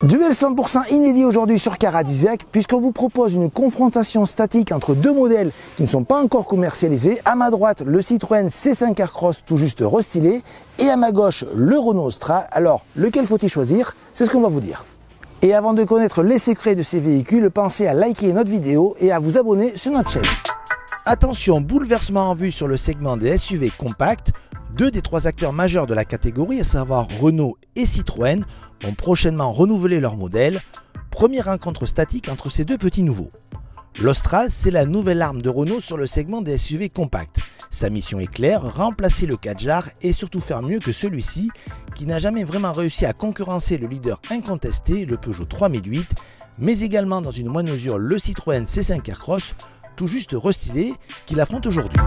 Duel 100% inédit aujourd'hui sur Caradisiac, puisqu'on vous propose une confrontation statique entre deux modèles qui ne sont pas encore commercialisés. À ma droite, le Citroën C5 Aircross tout juste restylé, et à ma gauche, le Renault Austral. Alors, lequel faut-il choisir? C'est ce qu'on va vous dire. Et avant de connaître les secrets de ces véhicules, pensez à liker notre vidéo et à vous abonner sur notre chaîne. Attention, bouleversement en vue sur le segment des SUV compacts. Deux des trois acteurs majeurs de la catégorie, à savoir Renault et Citroën, vont prochainement renouveler leur modèle. Première rencontre statique entre ces deux petits nouveaux. L'Austral, c'est la nouvelle arme de Renault sur le segment des SUV compacts. Sa mission est claire, remplacer le Kadjar et surtout faire mieux que celui-ci, qui n'a jamais vraiment réussi à concurrencer le leader incontesté, le Peugeot 3008, mais également dans une moindre mesure le Citroën C5 Aircross, tout juste restylé, qu'il affronte aujourd'hui.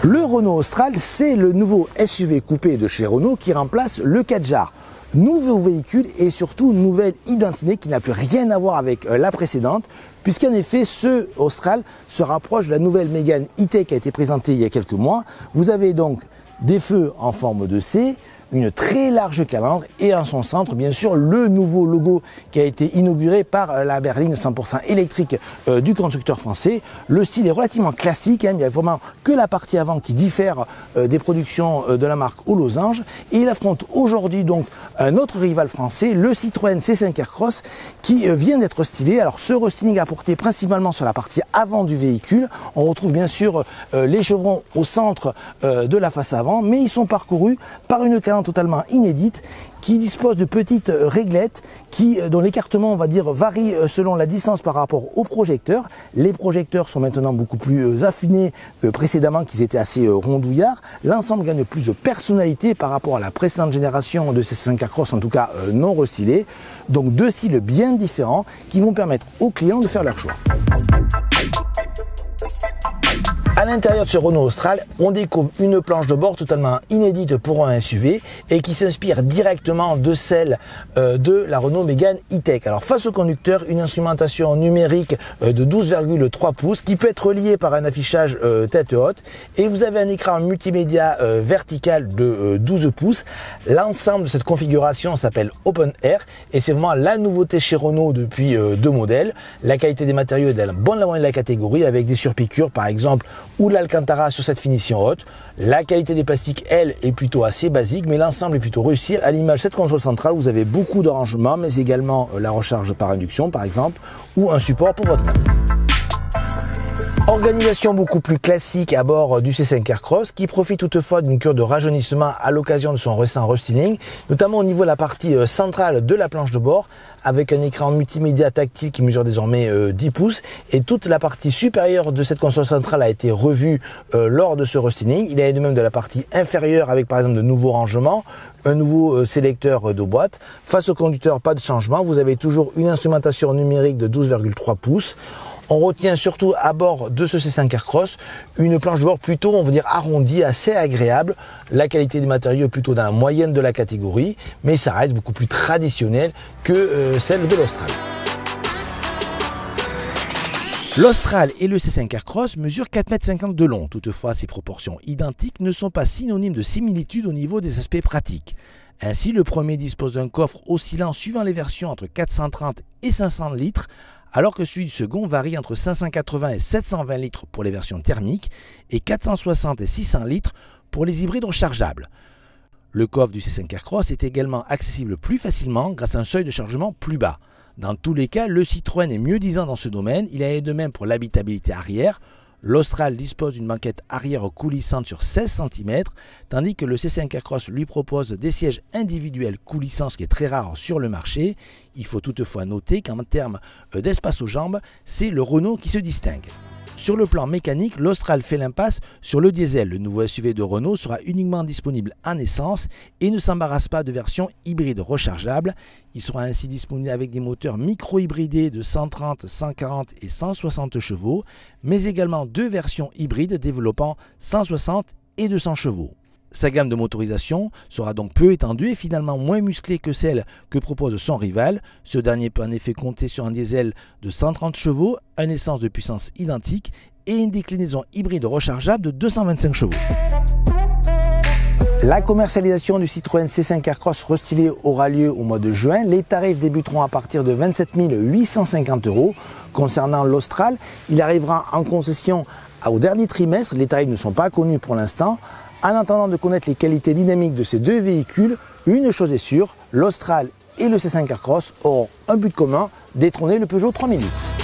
Le Renault Austral, c'est le nouveau SUV coupé de chez Renault qui remplace le Kadjar. Nouveau véhicule et surtout nouvelle identité qui n'a plus rien à voir avec la précédente, puisqu'en effet ce Austral se rapproche de la nouvelle Mégane E-Tech qui a été présentée il y a quelques mois. Vous avez donc des feux en forme de C, une très large calandre et en son centre bien sûr le nouveau logo qui a été inauguré par la berline 100% électrique du constructeur français. Le style est relativement classique, il n'y a vraiment que la partie avant qui diffère des productions de la marque aux losanges, et il affronte aujourd'hui donc un autre rival français, le Citroën C5 Aircross, qui vient d'être stylé. Alors ce restyling a porté principalement sur la partie avant du véhicule. On retrouve bien sûr les chevrons au centre de la face avant, mais ils sont parcourus par une calandre totalement inédite qui dispose de petites réglettes dont l'écartement, on va dire, varie selon la distance par rapport aux projecteurs. Les projecteurs sont maintenant beaucoup plus affinés que précédemment, qu'ils étaient assez rondouillards. L'ensemble gagne plus de personnalité par rapport à la précédente génération de ces C5 Aircross, en tout cas non restylés. Donc deux styles bien différents qui vont permettre aux clients de faire leur choix. À l'intérieur de ce Renault Austral, on découvre une planche de bord totalement inédite pour un SUV et qui s'inspire directement de celle de la Renault Mégane E-Tech. Alors face au conducteur, une instrumentation numérique de 12,3 pouces qui peut être reliée par un affichage tête haute, et vous avez un écran multimédia vertical de 12 pouces. L'ensemble de cette configuration s'appelle Open Air et c'est vraiment la nouveauté chez Renault depuis deux modèles. La qualité des matériaux est d'un bon loin de la catégorie, avec des surpiqûres par exemple ou de l'Alcantara sur cette finition haute. La qualité des plastiques, elle, est plutôt assez basique, mais l'ensemble est plutôt réussi. À l'image de cette console centrale, vous avez beaucoup de rangements, mais également la recharge par induction, par exemple, ou un support pour votre main. Organisation beaucoup plus classique à bord du C5 Aircross, qui profite toutefois d'une cure de rajeunissement à l'occasion de son récent restyling, notamment au niveau de la partie centrale de la planche de bord, avec un écran multimédia tactile qui mesure désormais 10 pouces, et toute la partie supérieure de cette console centrale a été revue lors de ce restyling. Il y a de même de la partie inférieure avec par exemple de nouveaux rangements, un nouveau sélecteur de boîte. Face au conducteur, pas de changement, vous avez toujours une instrumentation numérique de 12,3 pouces. On retient surtout à bord de ce C5 Aircross une planche de bord plutôt, on va dire, arrondie, assez agréable. La qualité des matériaux est plutôt dans la moyenne de la catégorie, mais ça reste beaucoup plus traditionnel que celle de l'Austral. L'Austral et le C5 Aircross mesurent 4,50 m de long. Toutefois, ces proportions identiques ne sont pas synonymes de similitude au niveau des aspects pratiques. Ainsi, le premier dispose d'un coffre oscillant suivant les versions entre 430 et 500 litres, alors que celui du second varie entre 580 et 720 litres pour les versions thermiques et 460 et 600 litres pour les hybrides rechargeables. Le coffre du C5 Aircross est également accessible plus facilement grâce à un seuil de chargement plus bas. Dans tous les cas, le Citroën est mieux disant dans ce domaine. Il en est de même pour l'habitabilité arrière. L'Austral dispose d'une banquette arrière coulissante sur 16 cm, tandis que le C5 Aircross lui propose des sièges individuels coulissants, ce qui est très rare sur le marché. Il faut toutefois noter qu'en termes d'espace aux jambes, c'est le Renault qui se distingue. Sur le plan mécanique, l'Austral fait l'impasse sur le diesel. Le nouveau SUV de Renault sera uniquement disponible en essence et ne s'embarrasse pas de version hybride rechargeable. Il sera ainsi disponible avec des moteurs micro-hybridés de 130, 140 et 160 chevaux, mais également deux versions hybrides développant 160 et 200 chevaux. Sa gamme de motorisation sera donc peu étendue et finalement moins musclée que celle que propose son rival. Ce dernier peut en effet compter sur un diesel de 130 chevaux, une essence de puissance identique et une déclinaison hybride rechargeable de 225 chevaux. La commercialisation du Citroën C5 Aircross restylé aura lieu au mois de juin. Les tarifs débuteront à partir de 27 850 €. Concernant l'Austral, il arrivera en concession au dernier trimestre. Les tarifs ne sont pas connus pour l'instant. En attendant de connaître les qualités dynamiques de ces deux véhicules, une chose est sûre, l'Austral et le C5 Aircross auront un but commun, détrôner le Peugeot 3008.